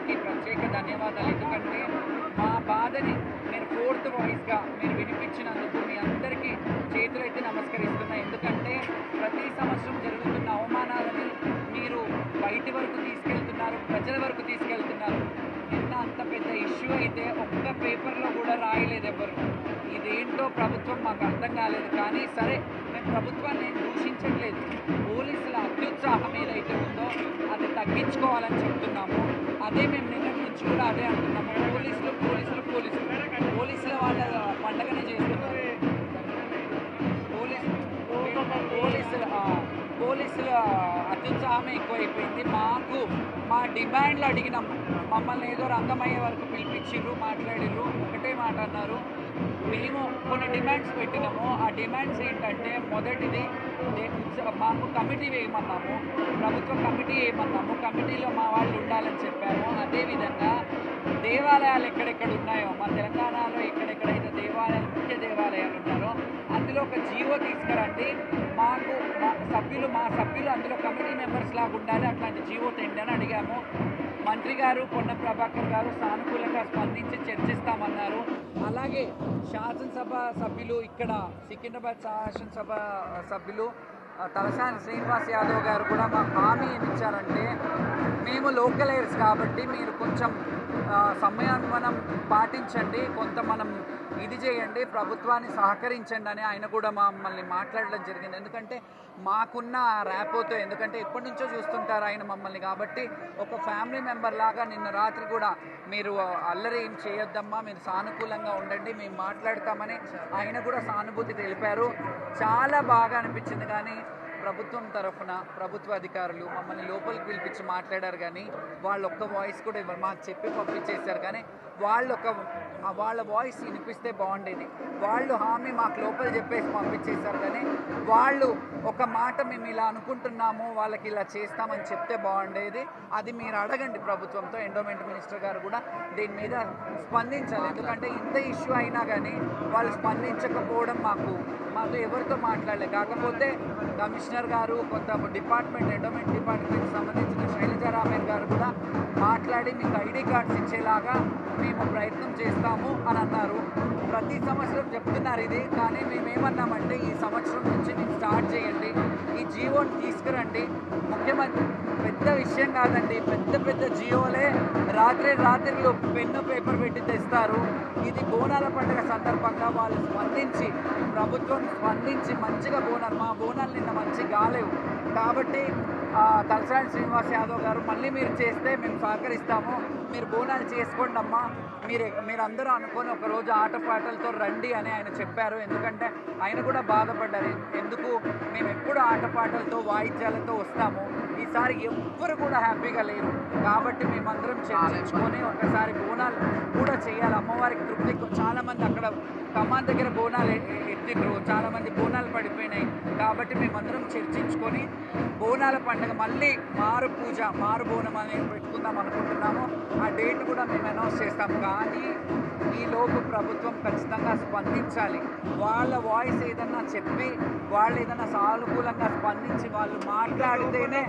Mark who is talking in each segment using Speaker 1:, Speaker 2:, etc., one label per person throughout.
Speaker 1: అందరికీ ప్రత్యేక ధన్యవాదాలు. ఎందుకంటే మా బాధని మీరు ఫోర్త్ వాయిస్గా మీరు వినిపించినందుకు మీ అందరికీ చేతులైతే నమస్కరిస్తున్నా. ఎందుకంటే ప్రతి సంవత్సరం జరుగుతున్న అవమానాలని మీరు బయటి వరకు తీసుకెళ్తున్నారు, ప్రజల వరకు తీసుకెళ్తున్నారు. నిన్న అంత పెద్ద ఇష్యూ అయితే ఒక్క పేపర్లో కూడా రాయలేదు ఎవరు. ఇదేంటో ప్రభుత్వం మాకు అర్థం కాలేదు. కానీ సరే, మేము ప్రభుత్వాన్ని నేను దూషించట్లేదు. పోలీసుల అత్యుత్సాహం ఏదైతే ఉందో అది తగ్గించుకోవాలని చెప్తున్నాము. అదే మేము నిన్నటి నుంచి కూడా అదే అంటున్నాము. పోలీసులు పోలీసులు పోలీసులు పోలీసుల వాళ్ళ పండగనే చేస్తున్నారు. పోలీసుల అత్యుత్సాహమే ఎక్కువైపోయింది. మా డిమాండ్లు అడిగినాం. మమ్మల్ని ఏదో రంగమయ్యే వరకు పిలిపించిర్రు, మాట్లాడిర్రు. ఒకటే మాట అన్నారు, మేము కొన్ని డిమాండ్స్ పెట్టినాము. ఆ డిమాండ్స్ ఏంటంటే, మొదటిది మాకు కమిటీ వేయమన్నాము, ప్రభుత్వ కమిటీ వేయమన్నాము. కమిటీలో మా వాళ్ళు ఉండాలని చెప్పాము. అదేవిధంగా దేవాలయాలు ఎక్కడెక్కడ ఉన్నాయో, మా తెలంగాణలో ఎక్కడెక్కడైతే ముఖ్య దేవాలయాలు ఉన్నారో అందులో ఒక జీవో తీసుకురండి. మా సభ్యులు అందులో కమిటీ మెంబర్స్ లాగా ఉండాలి. అట్లాంటి జీవో తెండి అని అడిగాము. మంత్రి గారు పొన్నం ప్రభాకర్ గారు సానుకూలంగా స్పందించి చర్చిస్తామన్నారు. అలాగే శాసనసభ సభ్యులు, ఇక్కడ సికింద్రాబాద్ శాసనసభ సభ్యులు తలసాని శ్రీనివాస్ యాదవ్ గారు కూడా మాకు హామీ ఏమిచ్చారంటే, మేము లోకల్ ఎయిర్స్ కాబట్టి మీరు కొంచెం సమయాన్ని మనం పాటించండి, కొంత మనం ఇది చేయండి, ప్రభుత్వాన్ని సహకరించండి అని ఆయన కూడా మమ్మల్ని మాట్లాడడం జరిగింది. ఎందుకంటే మాకున్న ర్యాపోతో, ఎందుకంటే ఎప్పటి నుంచో చూస్తుంటారు ఆయన మమ్మల్ని, కాబట్టి ఒక ఫ్యామిలీ మెంబర్ లాగా నిన్న రాత్రి కూడా మీరు అల్లరి ఏం చేయొద్దమ్మా, మీరు సానుకూలంగా ఉండండి, మేము మాట్లాడతామని ఆయన కూడా సానుభూతి తెలిపారు. చాలా బాగా అనిపించింది. కానీ ప్రభుత్వం తరఫున ప్రభుత్వ అధికారులు మమ్మల్ని లోపలికి పిలిపించి మాట్లాడారు. కానీ వాళ్ళు ఒక్క వాయిస్ కూడా ఇవ్వరు. మాకు చెప్పి పంపించేశారు. కానీ వాళ్ళ వాయిస్ వినిపిస్తే బాగుండేది. వాళ్ళు హామీ మాకు లోపల చెప్పేసి పంపించేశారు. కానీ వాళ్ళు ఒక మాట, మేము ఇలా అనుకుంటున్నాము, వాళ్ళకి ఇలా చేస్తామని చెప్తే బాగుండేది. అది మీరు అడగండి ప్రభుత్వంతో. ఎండోమెంట్ మినిస్టర్ గారు కూడా దీని మీద స్పందించాలి. ఎందుకంటే ఇంత ఇష్యూ అయినా కానీ వాళ్ళు స్పందించకపోవడం మాకు ఎవరితో మాట్లాడలేదు. కాకపోతే కమిషనర్ గారు, కొంత డిపార్ట్మెంట్, ఎండోమెంట్ డిపార్ట్మెంట్కి సంబంధించిన శైలజారామన్ గారు కూడా మాట్లాడి మీకు ఐడి కార్డ్స్ ఇచ్చేలాగా మేము ప్రయత్నం చేస్తాము అని అన్నారు. ప్రతి సంవత్సరం చెప్తున్నారు ఇది. కానీ మేమేమన్నామంటే, ఈ సంవత్సరం నుంచి మీరు స్టార్ట్ చేయండి, ఈ జీవోని తీసుకురండి. ముఖ్యమంత్రి పెద్ద విషయం కాదండి, పెద్ద జియోలే రాత్రిలో పెన్ను పేపర్ పెట్టి తెస్తారు. ఇది బోనాల పండుగ సందర్భంగా వాళ్ళు ప్రభుత్వం స్పందించి మంచిగా మా బోనాలు నిన్న మంచిగా కాలేవు. కాబట్టి తలసాని శ్రీనివాస్ యాదవ్ గారు, మళ్ళీ మీరు చేస్తే మేము సహకరిస్తాము, మీరు బోనాలు చేసుకోండి అమ్మా, మీరందరూ అనుకొని ఒకరోజు ఆటపాటలతో రండి అని ఆయన చెప్పారు. ఎందుకంటే ఆయన కూడా బాధపడ్డారు. ఎందుకు మేము ఎప్పుడు ఆటపాటలతో వాయిద్యాలతో వస్తాము, ఈసారి ఎవ్వరు కూడా హ్యాపీగా లేరు. కాబట్టి మేమందరం చర్చించుకొని ఒకసారి బోనాలు కూడా చేయాలి, అమ్మవారికి తృప్తి. చాలామంది అక్కడ కమాన్ దగ్గర బోనాలు ఎత్తిండ్రు, చాలామంది బోనాలు పడిపోయినాయి. కాబట్టి మేమందరం చర్చించుకొని బోనాల పండుగ మళ్ళీ మారు బోనం అనేది పెట్టుకుందాం అనుకుంటున్నాము. ఆ డేట్ కూడా మేము అనౌన్స్ చేస్తాము. కానీ ఈలోపు ప్రభుత్వం ఖచ్చితంగా స్పందించాలి. వాళ్ళ వాయిస్ ఏదన్నా చెప్పి, వాళ్ళు ఏదన్నా సానుకూలంగా స్పందించి వాళ్ళు మాట్లాడితేనే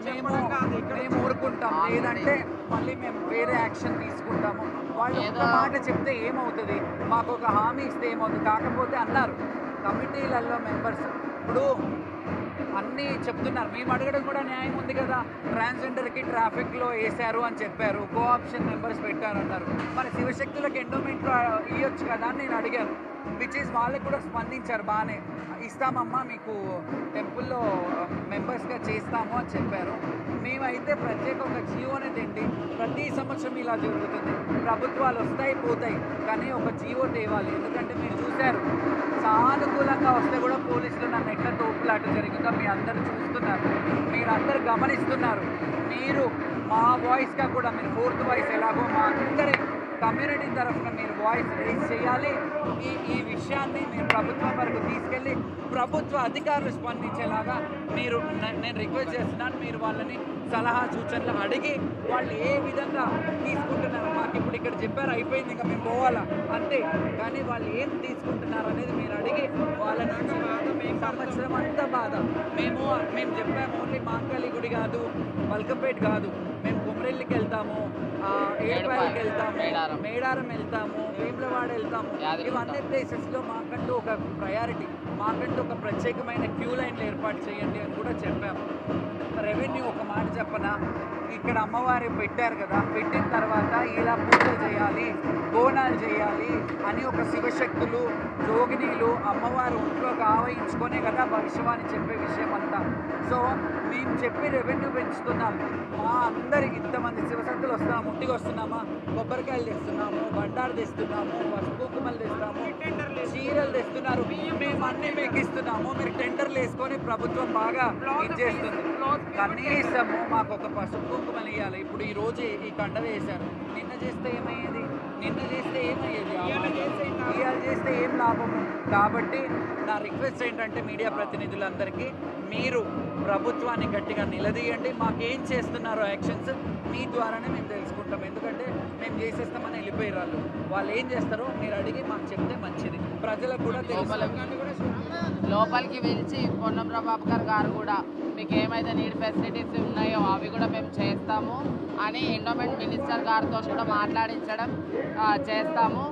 Speaker 1: మేము ఊరుకుంటాం. లేదంటే మళ్ళీ మేము వేరే యాక్షన్ తీసుకుంటాము. వాళ్ళు ఒక మాట చెప్తే ఏమవుతుంది, మాకు ఒక హామీ ఇస్తే ఏమవుతుంది. కాకపోతే అన్నారు కమిటీలలో మెంబర్స్ ఇప్పుడు అన్నీ చెప్తున్నారు. మేము అడగడం కూడా న్యాయం ఉంది కదా. ట్రాన్స్జెండర్కి ట్రాఫిక్లో వేశారు అని చెప్పారు, కోఆప్షన్ మెంబర్స్ పెట్టారన్నారు. మరి శివశక్తులకు ఎండోమెంట్లో ఇవ్వచ్చు కదా అని నేను అడిగాను. వాళ్ళకి కూడా స్పందించారు, బాగానే ఇస్తామమ్మా, మీకు టెంపుల్లో మెంబర్స్గా చేస్తాము అని చెప్పారు. మేమైతే ప్రత్యేక ఒక జియోనే తిండి. ప్రతి సంవత్సరం ఇలా జరుగుతుంది. ప్రభుత్వాలు వస్తాయి పోతాయి, కానీ ఒక జియో తేవాలి. ఎందుకంటే మీరు చూశారు, సానుకూలంగా వస్తే కూడా పోలీసులు నన్ను ఎట్లా తోపులాట జరిగిందో మీ అందరూ చూస్తున్నారు, మీరందరూ గమనిస్తున్నారు. మీరు మా వాయిస్గా కూడా మీరు ఫోర్త్ వాయిస్ ఎలాగో మా అందరి కమ్యూనిటీ తరఫున మీరు వాయిస్ రేజ్ చేయాలి. ఈ విషయాన్ని మీరు ప్రభుత్వం వరకు తీసుకెళ్ళి ప్రభుత్వ అధికారులు స్పందించేలాగా నేను రిక్వెస్ట్ చేస్తున్నాను. మీరు వాళ్ళని సలహా సూచనలు అడిగి వాళ్ళు ఏ విధంగా తీసుకుంటున్నారు, మాకు ఇప్పుడు ఇక్కడ చెప్పారు అయిపోయింది, ఇంకా మేము పోవాలా అంతే. కానీ వాళ్ళు ఏం తీసుకుంటున్నారు అనేది మీరు అడిగి వాళ్ళ నుంచి మేము సంవత్సరం అంతా బాధ. మేము చెప్పాము, ఓన్లీ మాంకాళి గుడి కాదు, మల్కంపేట కాదు, మేము కొమరెల్లికి వెళ్తాము, ఏడుపాయలకి వెళ్తాము, మేడారం వెళ్తాము, వేములవాడ వెళ్తాము. ఇవన్నీ ప్లేసెస్లో మాకంటూ ఒక ప్రయారిటీ, మాకంటూ ఒక ప్రత్యేకమైన క్యూ లైన్లు ఏర్పాటు చేయండి అని కూడా చెప్పాము. రెవెన్యూ ఒక మాట చెప్పనా, ఇక్కడ అమ్మవారి పెట్టారు కదా, పెట్టిన తర్వాత ఇలా పూజలు చేయాలి, బోనాలు చేయాలి అని ఒక శివశక్తులు, జోగినీలు అమ్మవారు ఒంట్లోకి ఆవహించుకొనే కదా భవిష్యవాణి చెప్పే విషయం అంతా. సో మేము చెప్పి రెవెన్యూ పెంచుతున్నాం. మా అందరికి ఇంతమంది శివశక్తులు వస్తున్నాము, ఇంటికి వస్తున్నామా, కొబ్బరికాయలు తెస్తున్నాము, బండారు తెస్తున్నాము, పసుపు కుంకుమలు తెస్తాము, చీరలు తెస్తున్నారు, మేము అన్నీ మీకు ఇస్తున్నాము. మీరు టెండర్లు వేసుకొని ప్రభుత్వం బాగా ఇచ్చేస్తుంది. కనీసము మాకు ఒక పసుపు కుంకుమలు ఇవ్వాలి. ఇప్పుడు ఈ రోజు ఈ కండ వేశారు, నిన్న చేస్తే ఏమయ్యేది, నిన్న చేస్తే ఏమయ్యేది, ఇవాళ చేస్తే ఏం లాభము. కాబట్టి నా రిక్వెస్ట్ ఏంటంటే మీడియా ప్రతినిధులందరికీ, మీరు ప్రభుత్వాన్ని గట్టిగా నిలదీయండి. మాకేం చేస్తున్నారో యాక్షన్స్ మీ ద్వారానే మేము తెలుసుకుంటాం. ఎందుకంటే మేము చేసేస్తామని వెళ్ళిపోయారు వాళ్ళు ఏం చేస్తారో మీరు అడిగి మాకు చెప్తే మంచిది, ప్రజలకు కూడా తెలుసు.
Speaker 2: లోపలికి పిలిచి పొన్నం ప్రభాకర్ గారు కూడా మీకు ఏమైతే నీడ్ ఫెసిలిటీస్ ఉన్నాయో అవి కూడా మేము చేస్తాము అని ఎండోమెంట్ మినిస్టర్ గారితో కూడా మాట్లాడించడం చేస్తాము.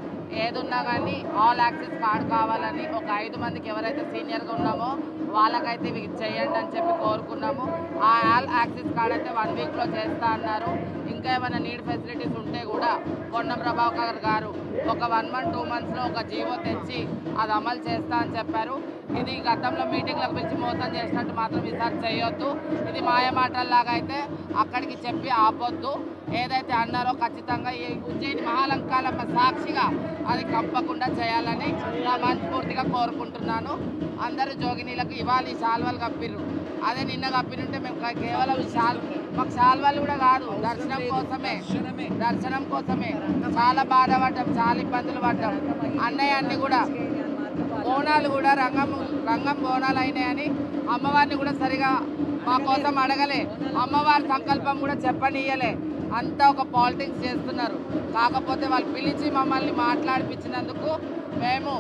Speaker 2: ఏదున్నా కానీ ఆల్ యాక్సెస్ కార్డ్ కావాలని ఒక 5 మందికి ఎవరైతే సీనియర్గా ఉన్నామో వాళ్ళకైతే ఇవి చేయండి అని చెప్పి కోరుకున్నాము. ఆ ఆల్ యాక్సెస్ కార్డ్ అయితే 1 వీక్లో చేస్తా అన్నారు. ఇంకా ఏమైనా నీడ్ ఫెసిలిటీస్ ఉంటే కూడా పొన్నం ప్రభాకర్ గారు ఒక 1 మంత్ 2 మంత్స్లో ఒక జీవో తెచ్చి అది అమలు చేస్తా అని చెప్పారు. ఇది గతంలో మీటింగ్లకు పిలిచి మోసం చేసినట్టు మాత్రం ఈసారి చేయొద్దు. ఇది మాయమాటల్లాగా అయితే అక్కడికి చెప్పి ఆపొద్దు. ఏదైతే అన్నారో ఖచ్చితంగా ఈ ఉజ్జయిని మహాలంకాలమ్మ సాక్షిగా అది తప్పకుండా చేయాలని నా మనస్ఫూర్తిగా కోరుకుంటున్నాను. అందరూ జోగినీలకు ఇవాళ ఈ శాల్వాలు కప్పిర్రు, అదే నిన్న కప్పినుంటే మేము కేవలం మాకు శాల్వాలు కూడా కాదు, దర్శనం కోసమే చాలా బాధపడ్డాం, చాలా ఇబ్బందులు పడ్డాం. అన్నయ్య అన్ని కూడా బోనాలు కూడా రంగం బోనాలు అయినాయని అమ్మవారిని కూడా సరిగా మా కోసం అడగలే, అమ్మవారి సంకల్పం కూడా చెప్పనియలే. అంతా ఒక పాలిటిక్స్ చేస్తున్నారు. కాకపోతే వాళ్ళు పిలిచి మమ్మల్ని మాట్లాడిపించినందుకు మేము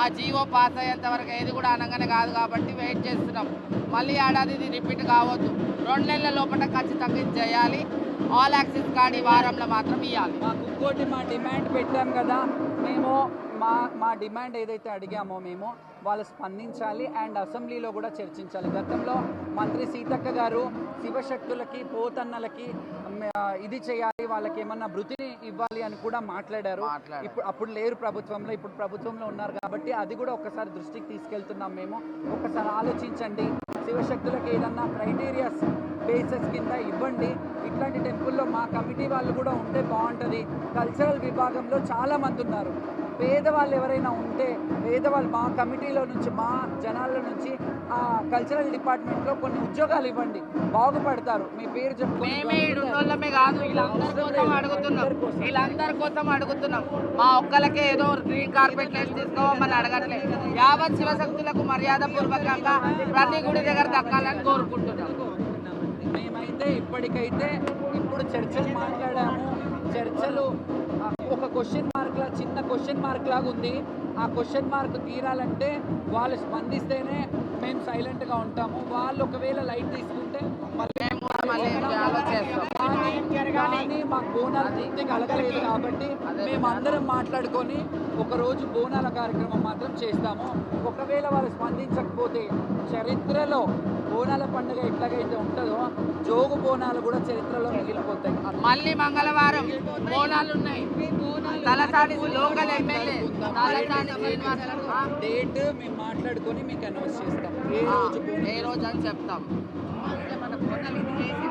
Speaker 2: ఆ జీవో పాస్ అయ్యేంత వరకు ఏది కూడా అనగానే కాదు కాబట్టి వెయిట్ చేస్తున్నాం. మళ్ళీ ఏడాది ఇది రిపీట్ కావద్దు, 2 నెలల లోపల ఖచ్చితంగా ఇది చేయాలి. ఆల్ యాక్సెస్ కార్డ్ ఈ వారంలో మాత్రం ఇవ్వాలి.
Speaker 1: మాకు ఇంకోటి మా డిమాండ్ పెట్టాం కదా, మేము మా డిమాండ్ ఏదైతే అడిగామో మేము వాళ్ళు స్పందించాలి అండ్ అసెంబ్లీలో కూడా చర్చించాలి. గతంలో మంత్రి సీతక్క గారు శివశక్తులకి పోతన్నలకి ఇది చేయాలి, వాళ్ళకి ఏమన్నా వృత్తిని ఇవ్వాలి అని కూడా మాట్లాడారు. అప్పుడు లేరు ప్రభుత్వంలో, ఇప్పుడు ప్రభుత్వంలో ఉన్నారు కాబట్టి అది కూడా ఒకసారి దృష్టికి తీసుకెళ్తున్నాం మేము. ఒకసారి ఆలోచించండి, శివశక్తులకి ఏదన్నా క్రైటీరియాస్ బేసెస్ కింద ఇవ్వండి. ఇట్లాంటి టెంపుల్లో మా కమిటీ వాళ్ళు కూడా ఉంటే బాగుంటుంది. కల్చరల్ విభాగంలో చాలామంది ఉన్నారు, పేదవాళ్ళు ఎవరైనా ఉంటే పేదవాళ్ళు మా కమిటీలో నుంచి, మా జనాల నుంచి ఆ కల్చరల్ డిపార్ట్మెంట్లో కొన్ని ఉద్యోగాలు ఇవ్వండి, బాగుపడతారు. మీ పేరు
Speaker 2: చెప్పుకోవడమే కాదు, వీళ్ళందరి కోసం అడుగుతున్నాం. మా ఒక్కలకే ఏదో గ్రీన్ కార్పెట్ తీసుకోమని అడగట్లేదు. యావత్ శివశక్తులకు మర్యాద పూర్వకంగా ప్రతి గుడి దగ్గర దక్కాలని కోరుకుంటున్నాం.
Speaker 1: మేమైతే ఇప్పటికైతే ఇప్పుడు చర్చలు మాట్లాడాము. చర్చలు ఒక చిన్న క్వశ్చన్ మార్క్ లాగా ఉంది. ఆ క్వశ్చన్ మార్క్ తీరాలంటే వాళ్ళు స్పందిస్తేనే మేము సైలెంట్గా ఉంటాము. వాళ్ళు ఒకవేళ లైట్ తీసుకుంటే కానీ మాకు బోనాలు పూర్తి కలగలేదు కాబట్టి మేమందరం మాట్లాడుకొని ఒకరోజు బోనాల కార్యక్రమం మాత్రం చేస్తాము. ఒకవేళ వాళ్ళు స్పందించకపోతే చరిత్రలో బోనాల పండుగ ఎట్లాగైతే ఉంటుందో జోగు బోనాలు కూడా చరిత్రలో మిగిలిపోతాయి.
Speaker 2: మళ్ళీ మంగళవారం బోనాలు ఉన్నాయి. లోకల్ ఎమ్మెల్యే
Speaker 1: డేట్ మేము మాట్లాడుకొని మీకు అనౌన్స్ చేస్తాం,
Speaker 2: ఏ రోజు అని చెప్తాం.
Speaker 3: మన బోనాలు ఇది చేసి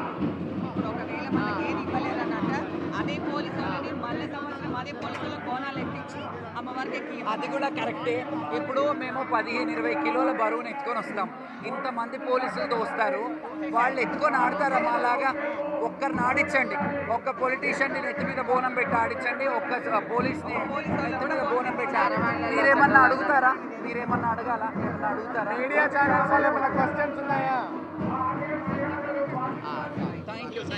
Speaker 3: ఇప్పుడు ఒకవేళ మనకి ఏది ఇవ్వలేదన్నట్ట అదే పోలీసులని మళ్ళీ సంవత్సరం అదే పోలీసులకు బోనాలు ఎత్తించి అమ్మవారికి
Speaker 1: అది కూడా కరెక్టే. ఇప్పుడు మేము 15-20 కిలోల బరువును ఎత్తుకొని వస్తాం. ఇంతమంది పోలీసులతో వస్తారు, వాళ్ళు ఎత్తుకొని ఆడతారా మాలాగా? ఒక్కరిని ఆడించండి, ఒక్క పొలిటీషియన్ని నెత్తి మీద బోనం పెట్టి ఆడించండి, ఒక్క పోలీస్ని నెత్తి మీద బోనం పెట్టి మీరేమన్నా అడుగుతారా? మీరేమన్నా అడగాలా? ఏమన్నా అడుగుతారా?
Speaker 4: మీడియా ఛానల్స్ వల్ల ఏమైనా క్వశ్చన్స్ ఉన్నాయా?
Speaker 1: Thank you.